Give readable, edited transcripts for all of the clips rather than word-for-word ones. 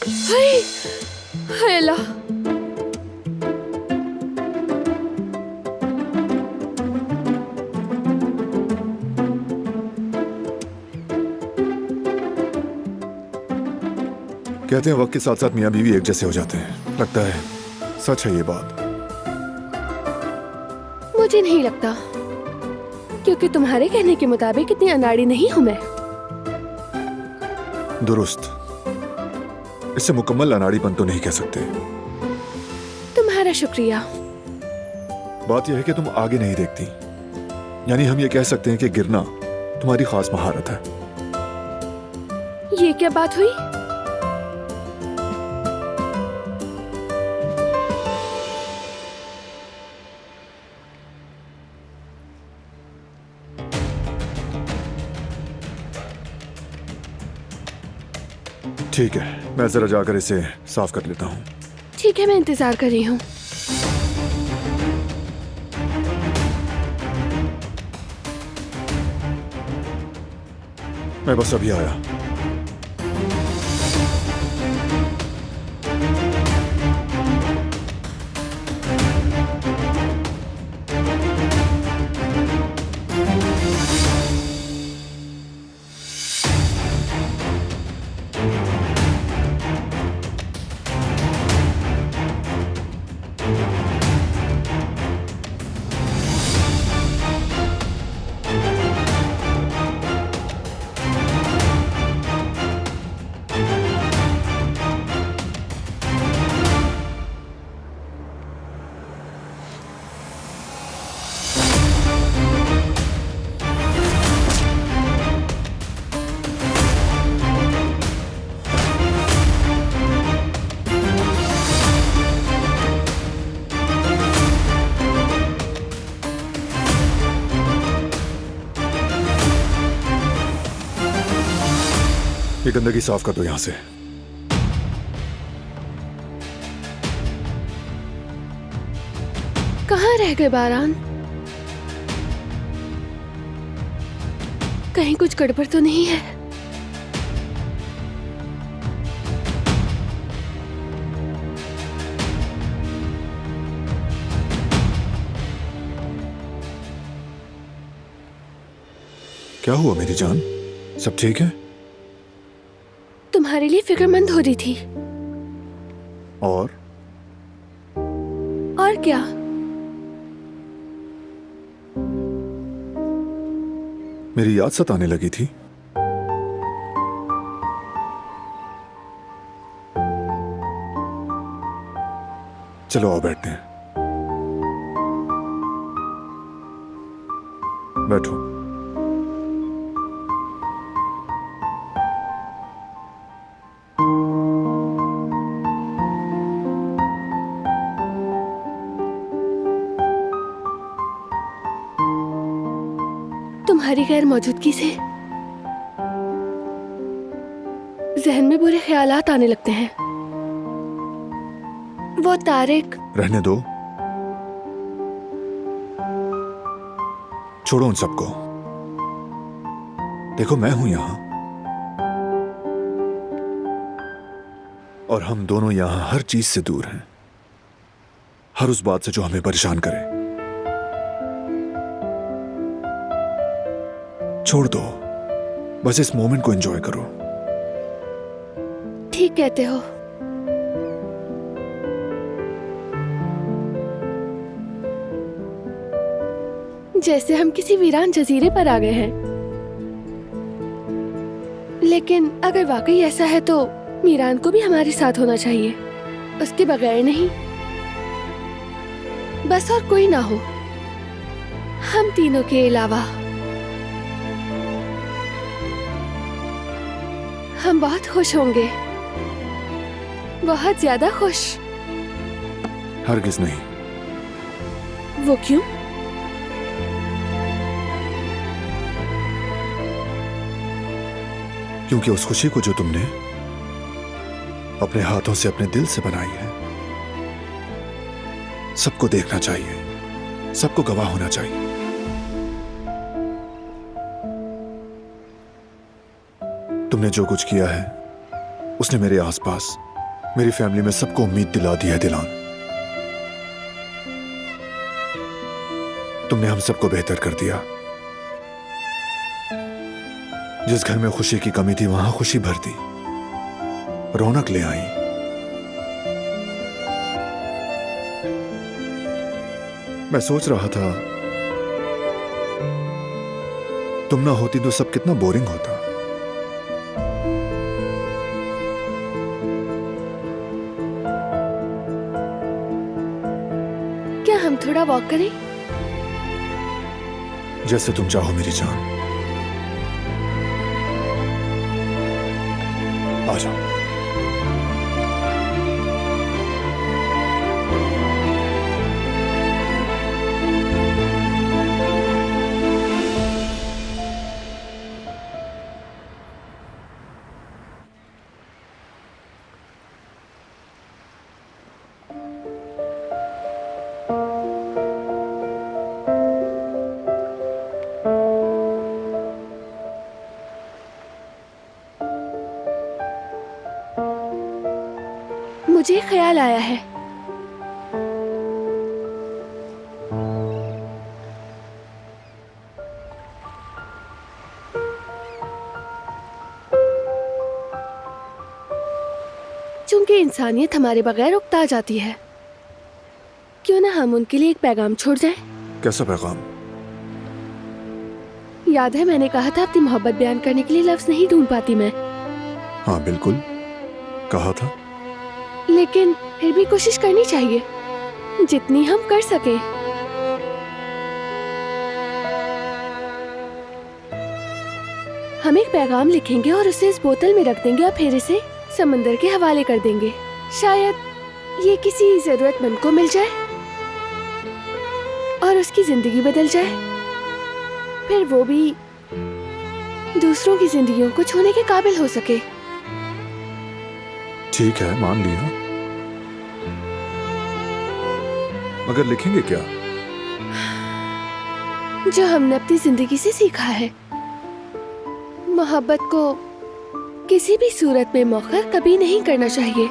हाय हाय अल्लाह। कहते हैं वक्त के साथ साथ मियाँ बीवी एक जैसे हो जाते हैं। लगता है सच है ये बात। मुझे नहीं लगता, क्योंकि तुम्हारे कहने के मुताबिक इतनी अनाड़ी नहीं हूं मैं। दुरुस्त। इससे मुकम्मल अनाड़ीपन तो नहीं कह सकते। तुम्हारा शुक्रिया। बात यह है कि तुम आगे नहीं देखती, यानी हम ये कह सकते हैं कि गिरना तुम्हारी खास महारत है। ये क्या बात हुई? ठीक है, मैं जरा जाकर इसे साफ कर लेता हूँ। ठीक है, मैं इंतजार कर रही हूँ। मैं बस अभी आया। ये गंदगी साफ कर दो यहां से। कहाँ रह गए बारान? कहीं कुछ गड़बड़ तो नहीं है? क्या हुआ मेरी जान, सब ठीक है? तुम्हारे लिए फिक्रमंद हो रही थी। और क्या? मेरी याद सताने लगी थी। चलो आओ बैठते हैं। बैठो। तुम्हारी गैर मौजूदगी से जहन में बुरे ख्यालात आने लगते हैं। वो तारिक। रहने दो, छोड़ो उन सबको। देखो मैं हूं यहां, और हम दोनों यहां हर चीज से दूर हैं, हर उस बात से जो हमें परेशान करे। छोड़ दो, बस इस मोमेंट को एंजॉय करो। ठीक कहते हो। जैसे हम किसी वीरान जजीरे पर आ गए हैं। लेकिन अगर वाकई ऐसा है तो मीरान को भी हमारे साथ होना चाहिए, उसके बगैर नहीं। बस और कोई ना हो, हम तीनों के अलावा। हम बहुत खुश होंगे, बहुत ज्यादा खुश। हरगिज नहीं। वो क्यों? क्योंकि उस खुशी को जो तुमने अपने हाथों से, अपने दिल से बनाई है, सबको देखना चाहिए, सबको गवाह होना चाहिए। तुमने जो कुछ किया है उसने मेरे आसपास मेरी फैमिली में सबको उम्मीद दिला दी है दिलान। तुमने हम सबको बेहतर कर दिया। जिस घर में खुशी की कमी थी वहां खुशी भर दी, रौनक ले आई। मैं सोच रहा था तुम ना होती तो सब कितना बोरिंग होता। क्या हम थोड़ा वॉक करें? जैसे तुम चाहो मेरी जान, आ जाओ। मुझे ख्याल आया है। चूंकि इंसानियत हमारे बगैर उकता जाती है, क्यों ना हम उनके लिए एक पैगाम छोड़ जाएं? कैसा पैगाम? याद है मैंने कहा था अपनी मोहब्बत बयान करने के लिए लफ्ज नहीं ढूंढ पाती मैं। हाँ बिल्कुल, कहा था। लेकिन फिर भी कोशिश करनी चाहिए, जितनी हम कर सके। हम एक पैगाम लिखेंगे और उसे इस बोतल में रख देंगे और फिर इसे समंदर के हवाले कर देंगे। शायद ये किसी जरूरतमंद को मिल जाए और उसकी जिंदगी बदल जाए, फिर वो भी दूसरों की जिंदगियों को छूने के काबिल हो सके। ठीक है, मान लिया, मगर लिखेंगे क्या? जो हमने अपनी जिंदगी से सीखा है, मोहब्बत को किसी भी सूरत में मौखर कभी नहीं करना चाहिए।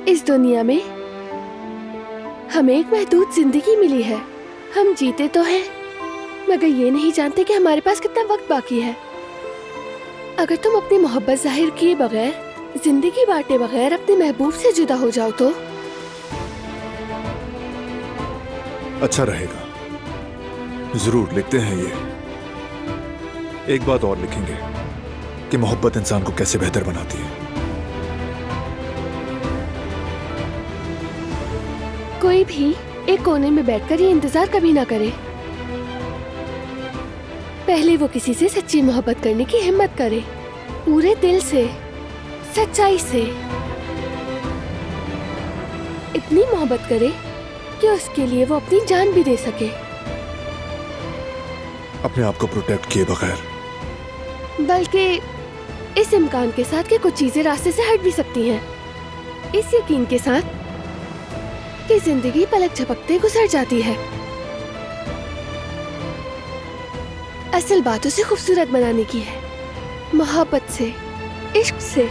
इस दुनिया में हमें एक महदूद जिंदगी मिली है। हम जीते तो हैं, मगर ये नहीं जानते कि हमारे पास कितना वक्त बाकी है। अगर तुम अपनी मोहब्बत जाहिर किए बगैर, जिंदगी बांटे बगैर अपने महबूब से जुदा हो जाओ तो अच्छा रहेगा। जरूर लिखते हैं ये। एक बात और लिखेंगे कि मोहब्बत इंसान को कैसे बेहतर बनाती है। कोई भी एक कोने में बैठकर ये इंतजार कभी ना करे। पहले वो किसी से सच्ची मोहब्बत करने की हिम्मत करे, पूरे दिल से, सच्चाई से। इतनी मोहब्बत करे कि उसके लिए वो अपनी जान भी दे सके। अपने आप को प्रोटेक्ट किए बगैर, बल्कि इस इम्कान के साथ कि कुछ चीजें रास्ते से हट भी सकती हैं, इस यकीन के साथ कि जिंदगी पलक झपकते गुजर जाती है। असल बात उसे खूबसूरत बनाने की है, मोहब्बत से, इश्क से।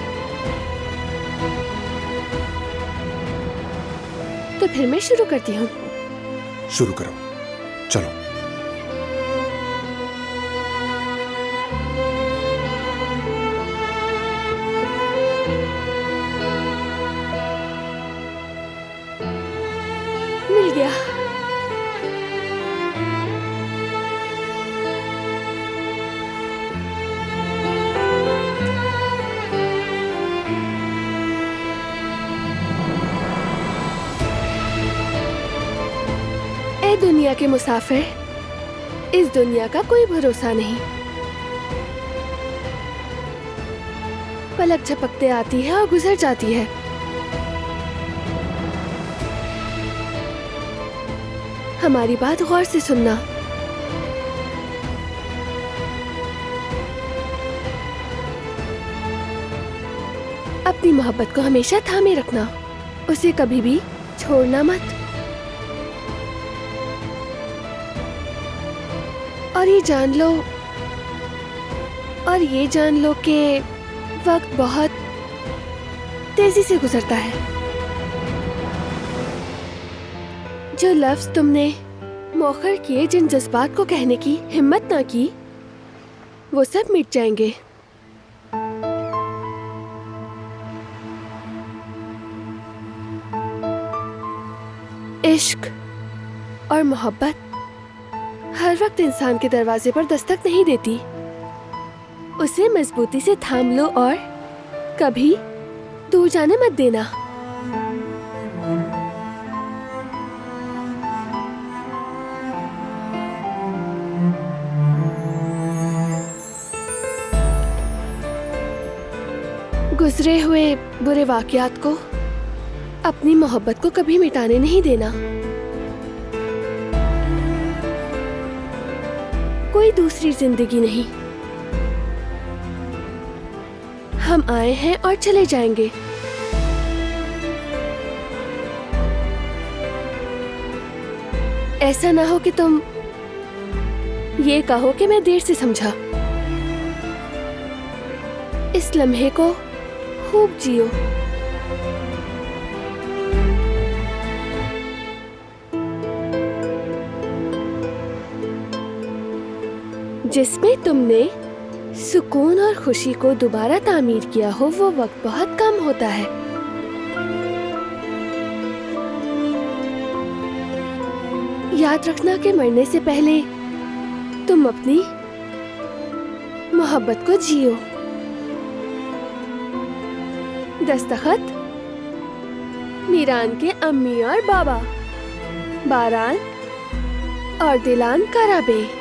तो फिर मैं शुरू करती हूँ। शुरू करो, चलो। मिल गया। ए दुनिया के मुसाफिर, इस दुनिया का कोई भरोसा नहीं। पलक झपकते आती है और गुजर जाती है। हमारी बात गौर से सुनना। अपनी मोहब्बत को हमेशा थामे रखना, उसे कभी भी छोड़ना मत। और ये जान लो कि वक्त बहुत तेजी से गुजरता है। जो लफ्ज तुमने मौखर किए, जिन जज्बात को कहने की हिम्मत ना की, वो सब मिट जाएंगे। इश्क और मोहब्बत हर वक्त इंसान के दरवाजे पर दस्तक नहीं देती। उसे मजबूती से थाम लो और कभी दूर जाने मत देना। गुजरे हुए बुरे वाकयात को, अपनी मोहब्बत को कभी मिटाने नहीं देना। कोई दूसरी जिंदगी नहीं। हम आए हैं और चले जाएंगे। ऐसा ना हो कि तुम ये कहो कि मैं देर से समझा। इस लम्हे को खूब जियो। जिसमें तुमने सुकून और खुशी को दोबारा तामीर किया हो, वो वक्त बहुत कम होता है। याद रखना कि मरने से पहले तुम अपनी मोहब्बत को जियो। दस्तखत मीरान के अम्मी और बाबा, बारान और दिलान कराबे।